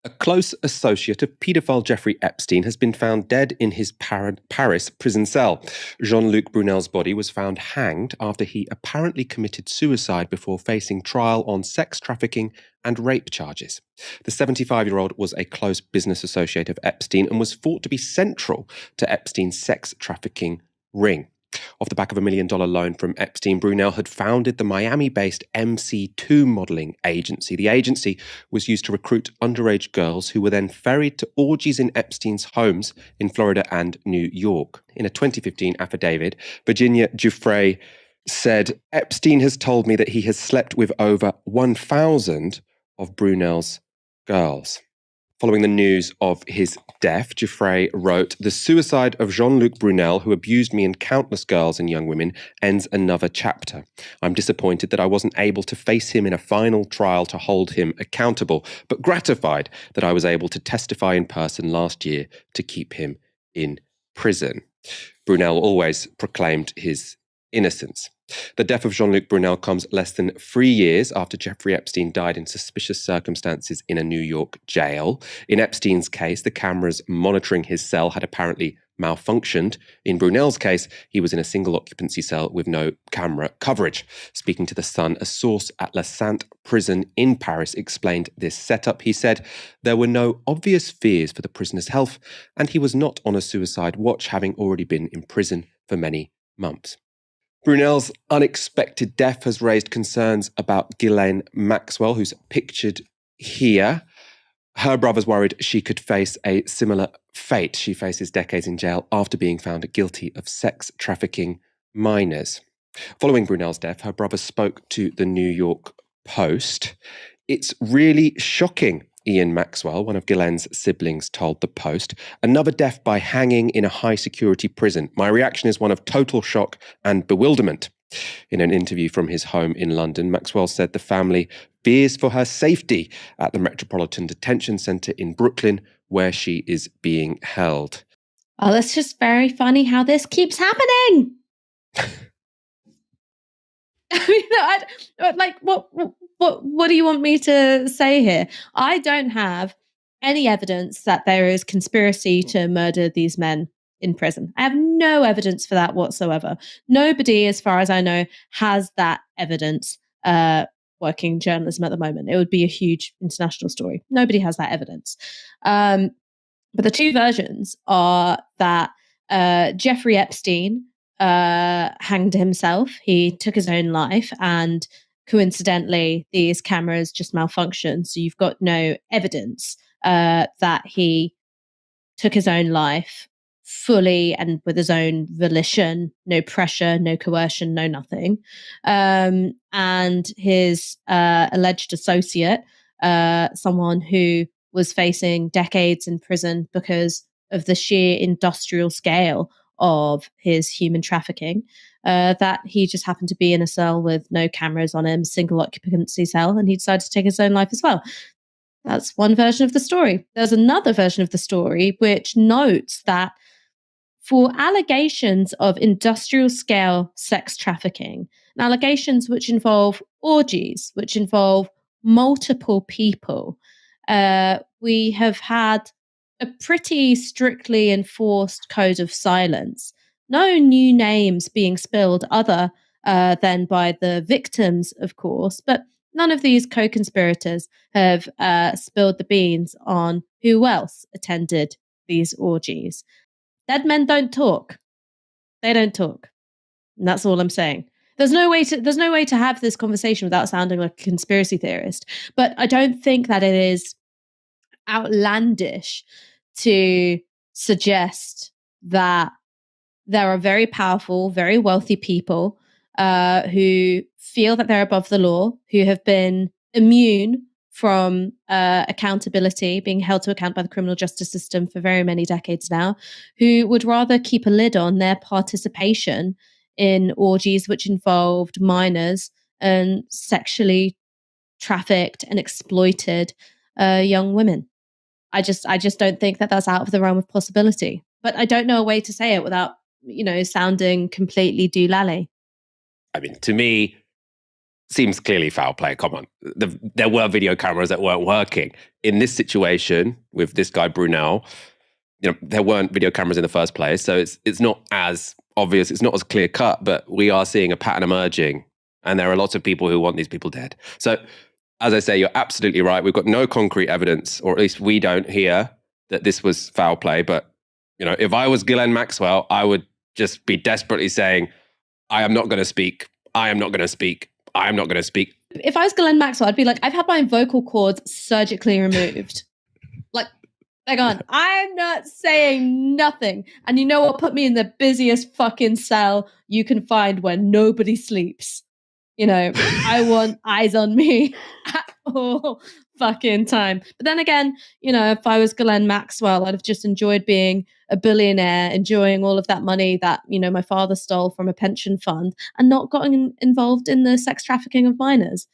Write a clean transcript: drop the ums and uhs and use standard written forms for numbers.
A close associate of paedophile Jeffrey Epstein has been found dead in his Paris prison cell. Jean-Luc Brunel's body was found hanged after he apparently committed suicide before facing trial on sex trafficking and rape charges. The 75-year-old was a close business associate of Epstein and was thought to be central to Epstein's sex trafficking ring. Off the back of $1 million loan from Epstein, Brunel had founded the Miami-based MC2 modelling agency. The agency was used to recruit underage girls who were then ferried to orgies in Epstein's homes in Florida and New York. In a 2015 affidavit, Virginia Giuffre said, "Epstein has told me that he has slept with over 1,000 of Brunel's girls." Following the news of his death, Giuffre wrote, "The suicide of Jean-Luc Brunel, who abused me and countless girls and young women, ends another chapter. I'm disappointed that I wasn't able to face him in a final trial to hold him accountable, but gratified that I was able to testify in person last year to keep him in prison." Brunel always proclaimed his innocence. The death of Jean-Luc Brunel comes less than 3 years after Jeffrey Epstein died in suspicious circumstances in a New York jail. In Epstein's case, the cameras monitoring his cell had apparently malfunctioned. In Brunel's case, he was in a single occupancy cell with no camera coverage. Speaking to The Sun, a source at La Sainte prison in Paris explained this setup. He said, "There were no obvious fears for the prisoner's health, and he was not on a suicide watch, having already been in prison for many months." Brunel's unexpected death has raised concerns about Ghislaine Maxwell, who's pictured here. Her brother's worried she could face a similar fate. She faces decades in jail after being found guilty of sex trafficking minors. Following Brunel's death, her brother spoke to the New York Post. "It's really shocking," Ian Maxwell, one of Ghislaine's siblings, told the Post. "Another death by hanging in a high-security prison. My reaction is one of total shock and bewilderment." In an interview from his home in London, Maxwell said the family fears for her safety at the Metropolitan Detention Centre in Brooklyn, where she is being held. Oh, that's just very funny how this keeps happening. I mean, what do you want me to say here? I don't have any evidence that there is conspiracy to murder these men in prison. I have no evidence for that whatsoever. Nobody, as far as I know, has that evidence working journalism at the moment. It would be a huge international story. Nobody has that evidence. But the two versions are that Jeffrey Epstein hanged himself. He took his own life, and coincidentally, these cameras just malfunctioned. So you've got no evidence that he took his own life fully and with his own volition, no pressure, no coercion, no nothing. And his alleged associate, someone who was facing decades in prison because of the sheer industrial scale of his human trafficking, that he just happened to be in a cell with no cameras on him, single occupancy cell, and he decided to take his own life as well. That's one version of the story. There's another version of the story which notes that for allegations of industrial scale sex trafficking, and allegations which involve orgies, which involve multiple people, we have had a pretty strictly enforced code of silence. No new names being spilled other than by the victims, of course, but none of these co-conspirators have spilled the beans on who else attended these orgies. Dead men don't talk. They don't talk. And that's all I'm saying. There's no way to have this conversation without sounding like a conspiracy theorist. But I don't think that it is outlandish to suggest that there are very powerful, very wealthy people who feel that they're above the law, who have been immune from accountability, being held to account by the criminal justice system for very many decades now, who would rather keep a lid on their participation in orgies which involved minors and sexually trafficked and exploited young women. I just don't think that that's out of the realm of possibility. But I don't know a way to say it without, sounding completely doolally. I mean, to me, seems clearly foul play. Come on. There were video cameras that weren't working. In this situation with this guy, Brunel, there weren't video cameras in the first place. So it's not as obvious. It's not as clear cut, but we are seeing a pattern emerging. And there are lots of people who want these people dead. So as I say, you're absolutely right. We've got no concrete evidence, or at least we don't here, that this was foul play. But, if I was Ghislaine Maxwell, I would just be desperately saying, I am not going to speak. I am not going to speak. I am not going to speak. If I was Ghislaine Maxwell, I'd be like, I've had my vocal cords surgically removed. Like, hang on, I'm not saying nothing. And you know what? Put me in the busiest fucking cell you can find where nobody sleeps. I want eyes on me at all fucking time. But then again, if I was Ghislaine Maxwell, I'd have just enjoyed being a billionaire, enjoying all of that money that, my father stole from a pension fund and not gotten involved in the sex trafficking of minors.